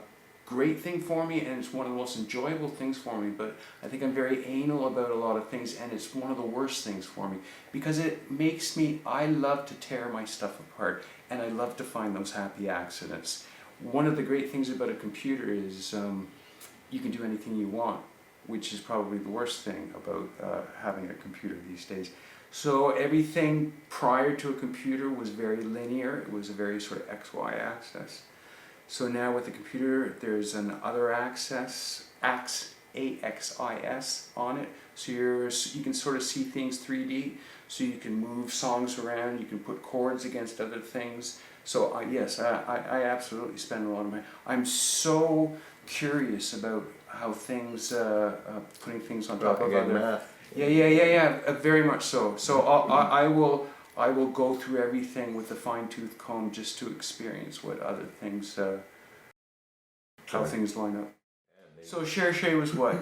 great thing for me, and it's one of the most enjoyable things for me, but I think I'm very anal about a lot of things, and it's one of the worst things for me, because it makes me, I love to tear my stuff apart, and I love to find those happy accidents. One of the great things about a computer is you can do anything you want, which is probably the worst thing about having a computer these days. So everything prior to a computer was very linear. It was a very sort of XY axis. So now with the computer, there's an other axis, AXIS on it, so you can sort of see things 3D. So you can move songs around, you can put chords against other things. So yes, I absolutely spend a lot of my. I'm so curious about how things, putting things on top of other. Math. Yeah. Very much so. So I will go through everything with a fine-tooth comb just to experience what other things, how things line up. So Cherche was what?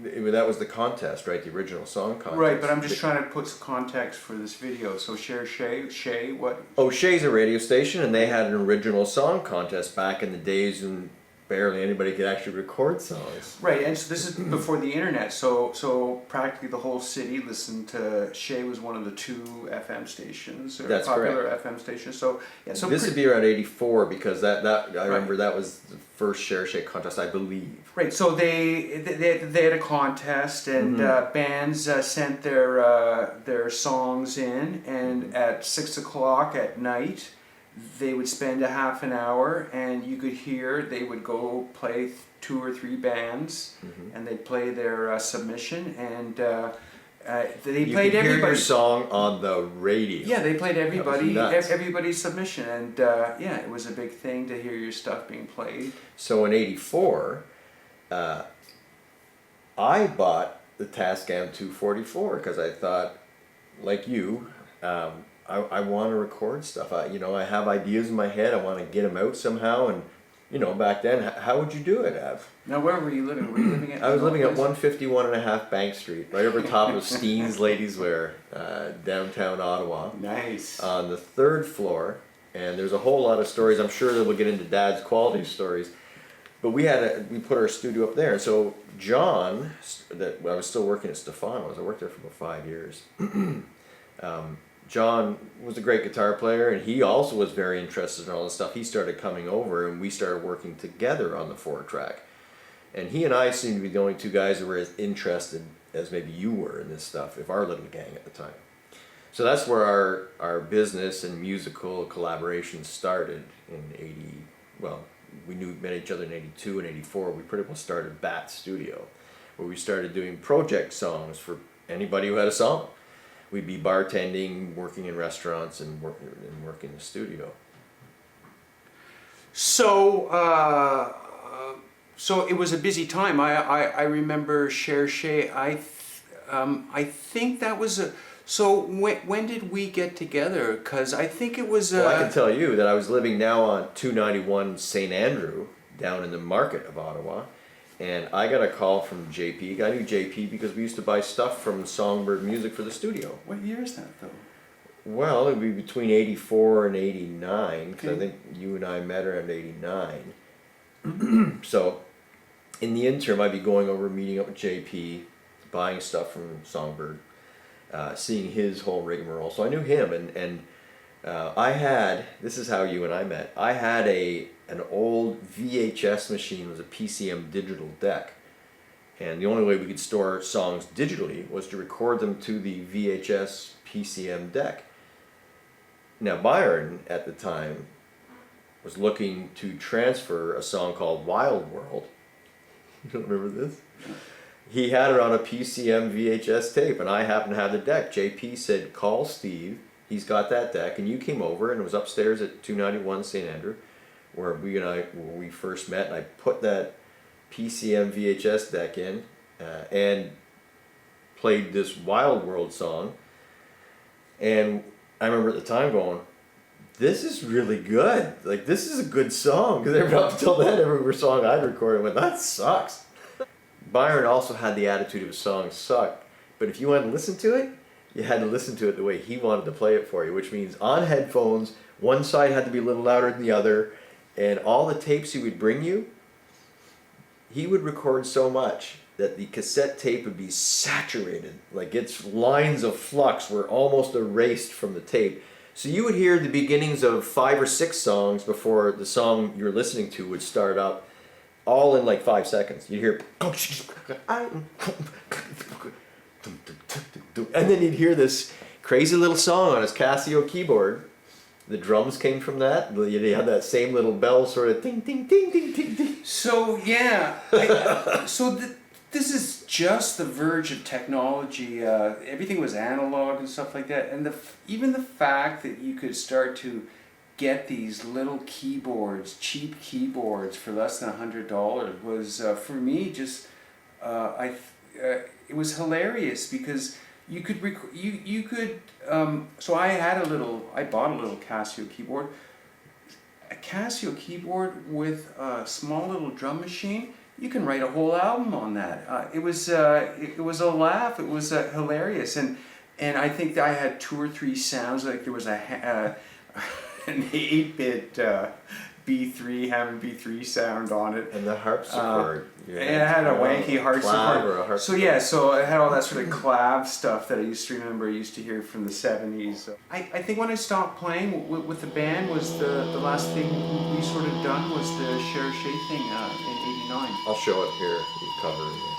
That was the contest, right? The original song contest. Right, but I'm just trying to put some context for this video. So Shay, what? Oh, Shay's a radio station, and they had an original song contest back in the days when barely anybody could actually record songs. Right, and so this is before the internet. So practically the whole city listened to. Shay was one of the 2 FM stations, or That's popular correct. FM stations. So yeah, so This would be around '84 because that I remember that was the first Cherche contest, I believe. right. So they had a contest, and bands sent their songs in, and at 6 o'clock at night, they would spend a half an hour, and you could hear they would go play 2 or 3 bands, and they'd play their submission, and they You played could hear your everybody. song on the radio. Yeah, they played everybody, That was nuts. everybody's submission, and yeah, it was a big thing to hear your stuff being played. So in '84, I bought the Tascam 244 because I thought, like you, I want to record stuff. I have ideas in my head. I want to get them out somehow. And back then, how would you do it, Av? Now, where were you living? Were you living at? I was living at 151.5 Bank Street, right over top of Steen's Ladies Wear, downtown Ottawa. Nice. On the 3rd floor, and there's a whole lot of stories. I'm sure that we'll get into Dad's quality stories, but we put our studio up there. So John, I was still working at Stefano's. I worked there for about 5 years. John was a great guitar player, and he also was very interested in all this stuff. He started coming over, and we started working together on the 4-track. And he and I seemed to be the only 2 guys that were as interested as maybe you were in this stuff, if our little gang at the time. So that's where our business and musical collaboration started in '80. Well, we met each other in '82 and '84. We pretty much started Bat Studio, where we started doing project songs for anybody who had a song. We'd be bartending, working in restaurants, and working in the studio. So, so it was a busy time. I remember Cherche. I think that was a. So when did we get together? Because I think it was. Well, I can tell you that I was living now on 291 St. Andrew, down in the market of Ottawa, and I got a call from JP. I knew JP because we used to buy stuff from Songbird Music for the studio. What year is that, though? Well, it would be between '84 and '89, because I Okay. think you and I met around '89. So, in the interim, I'd be going over, meeting up with JP, buying stuff from Songbird, seeing his whole rigmarole. So I knew him, and I had, this is how you and I met, I had an old VHS machine. It was a PCM digital deck. And the only way we could store songs digitally was to record them to the VHS PCM deck. Now, Byron, at the time, was looking to transfer a song called Wild World. You don't remember this? He had it on a PCM VHS tape, and I happened to have the deck. JP said, call Steve. He's got that deck. And you came over, and it was upstairs at 291 St. Andrew, where we first met. And I put that PCM VHS deck in and played this Wild World song. And I remember at the time going, this is really good. Like, this is a good song. Because up until then, every song I'd recorded went, that sucks. Byron also had the attitude of a song sucked. But if you wanted to listen to it, you had to listen to it the way he wanted to play it for you, which means on headphones, one side had to be a little louder than the other, and all the tapes he would bring you, he would record so much that the cassette tape would be saturated, like its lines of flux were almost erased from the tape. So you would hear the beginnings of 5 or 6 songs before the song you're listening to would start up, all in like 5 seconds. You'd hear, and then you'd hear this crazy little song on his Casio keyboard the drums came from that? They had that same little bell sort of ding, ding, ding, ding, ding, ding. So yeah, this is just the verge of technology. Everything was analog and stuff like that, and even the fact that you could start to get these little keyboards, cheap keyboards for less than $100 was for me just it was hilarious because you could so I bought a little Casio keyboard. A Casio keyboard with a small little drum machine, you can write a whole album on that. It was a laugh. It was hilarious, and I think that I had 2 or 3 sounds. Like there was an 8-bit B3 Hammond B3 sound on it, And the harpsichord. and it had a wanky harpsichord. So yeah, so I had all that sort of clav stuff that I used to remember. I used to hear from the '70s. I think when I stopped playing with the band was the last thing we sort of done was the Cherchez thing in '89. I'll show it here. You cover it.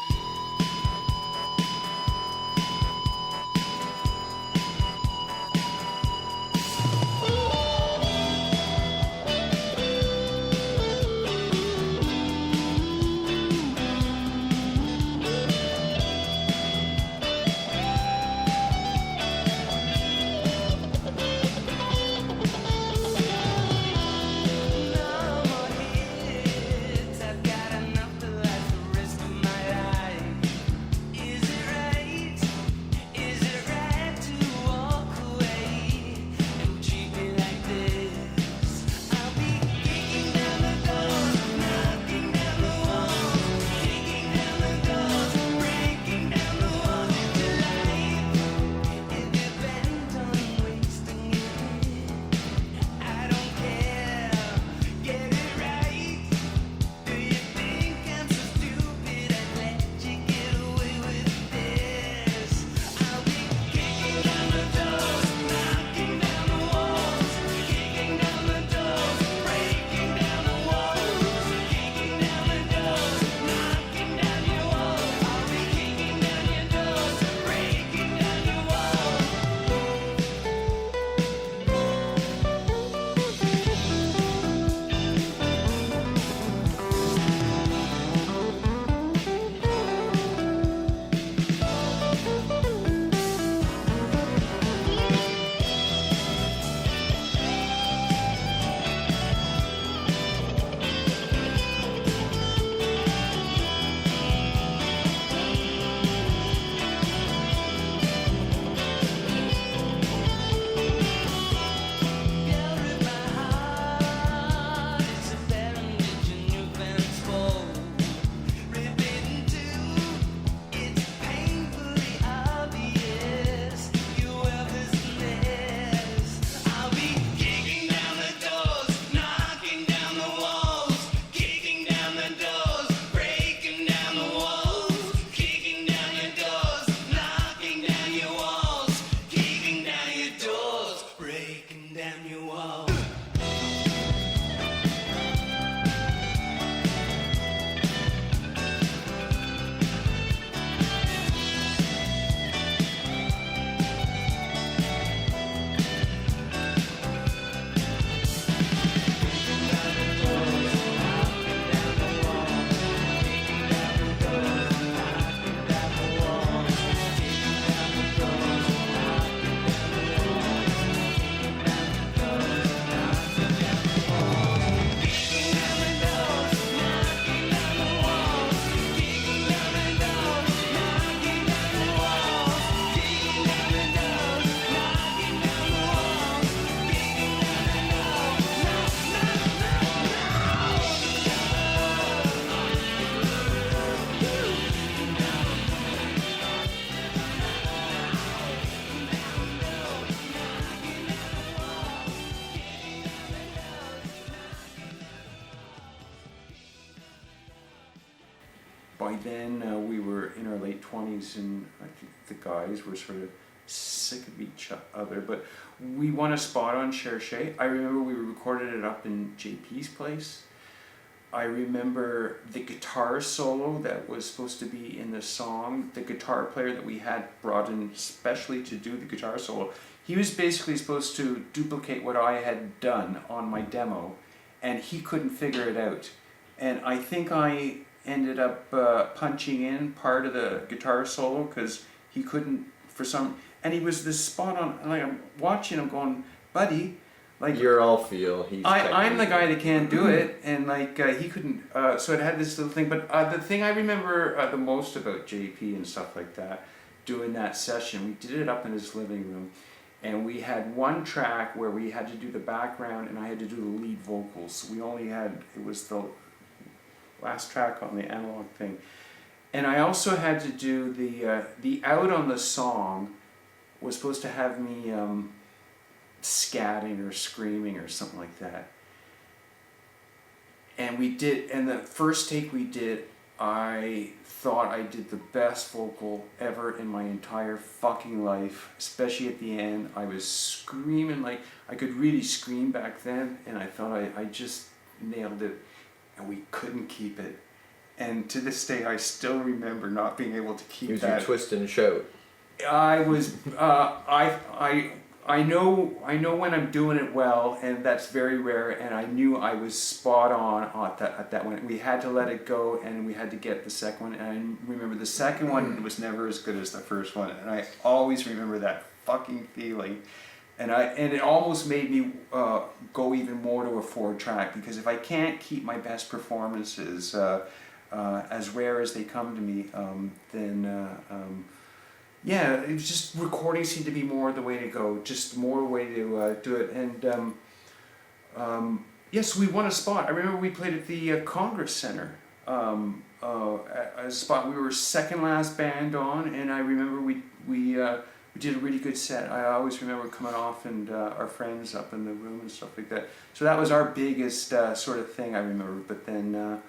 By then, we were in our late 20s, and I think the guys were sort of sick of each other. But we won a spot on Cherchez. I remember we recorded it up in JP's place. I remember the guitar solo that was supposed to be in the song. The guitar player that we had brought in specially to do the guitar solo, he was basically supposed to duplicate what I had done on my demo, and he couldn't figure it out. And I think I ended up punching in part of the guitar solo because he couldn't for some. And he was this spot on. Like I'm watching him, going, buddy, like You're all feel. He's I'm the technique. guy that can't do it, and like he couldn't. So it had this little thing. But the thing I remember the most about JP and stuff like that, doing that session, we did it up in his living room, and we had one track where we had to do the background, and I had to do the lead vocals. We only had, it was the last track on the analog thing, and I also had to do the out on the song was supposed to have me scatting or screaming or something like that. And we did, and the first take we did, I thought I did the best vocal ever in my entire fucking life, especially at the end. I was screaming, like I could really scream back then, and I thought I just nailed it, and we couldn't keep it. And to this day, I still remember not being able to keep He was that. your twist and shout. I was, I know when I'm doing it well, and that's very rare. And I knew I was spot on at that one. We had to let it go, and we had to get the second one. And I remember the second one was never as good as the first one, and I always remember that fucking feeling. And it almost made me go even more to a 4-track, because if I can't keep my best performances as rare as they come to me, then. Yeah, it was just recording seemed to be more the way to go, just more way to do it. And yes, we won a spot. I remember we played at the Congress Center as a spot. We were second last band on, and I remember we did a really good set. I always remember coming off and our friends up in the room and stuff like that. So that was our biggest sort of thing I remember. But then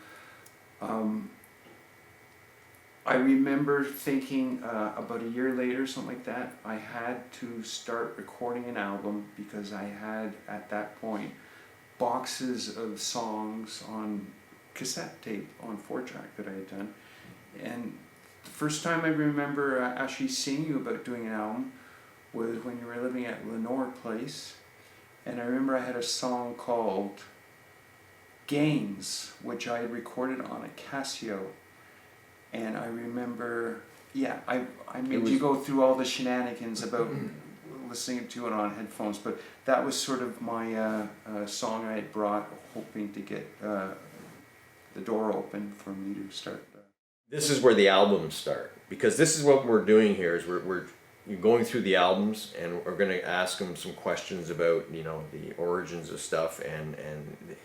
I remember thinking about a year later, something like that, I had to start recording an album, because I had, at that point, boxes of songs on cassette tape on 4-track that I had done. And the first time I remember actually seeing you about doing an album was when you were living at Lenore Place. And I remember I had a song called Gains, which I had recorded on a Casio. And I remember, yeah, I made you go through all the shenanigans about listening to it on headphones, but that was sort of my song I had brought, hoping to get the door open for me to start. This is where the albums start, because this is what we're doing here. Is we're going through the albums, and we're going to ask him some questions about, you know, the origins of stuff and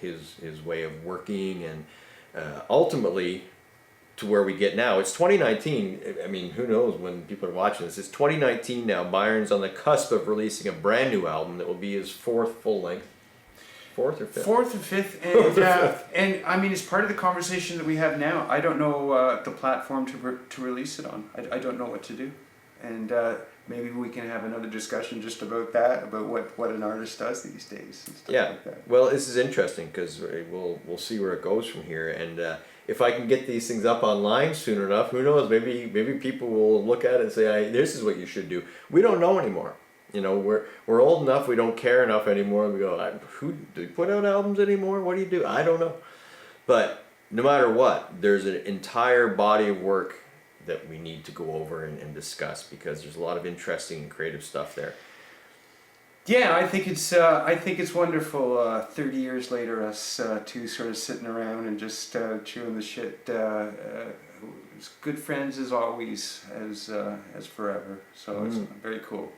his way of working, and ultimately to where we get now. It's 2019. I mean, who knows when people are watching this? It's 2019 now. Byron's on the cusp of releasing a brand new album that will be his 4th full length. 4th or 5th? 4th or 5th, and and I mean, it's part of the conversation that we have now. I don't know the platform to release it on. I don't know what to do, and maybe we can have another discussion just about that, about what an artist does these days and stuff like that. Well, this is interesting, because we'll see where it goes from here, and if I can get these things up online soon enough, who knows? Maybe people will look at it and say, "This is what you should do." We don't know anymore. You know, we're old enough. We don't care enough anymore. We go, "Who do you put out albums anymore? What do you do?" I don't know. But no matter what, there's an entire body of work that we need to go over and discuss, because there's a lot of interesting and creative stuff there. Yeah, I think it's wonderful. 30 years later, us two sort of sitting around and just chewing the shit. As good friends as always, as forever. So it's very cool.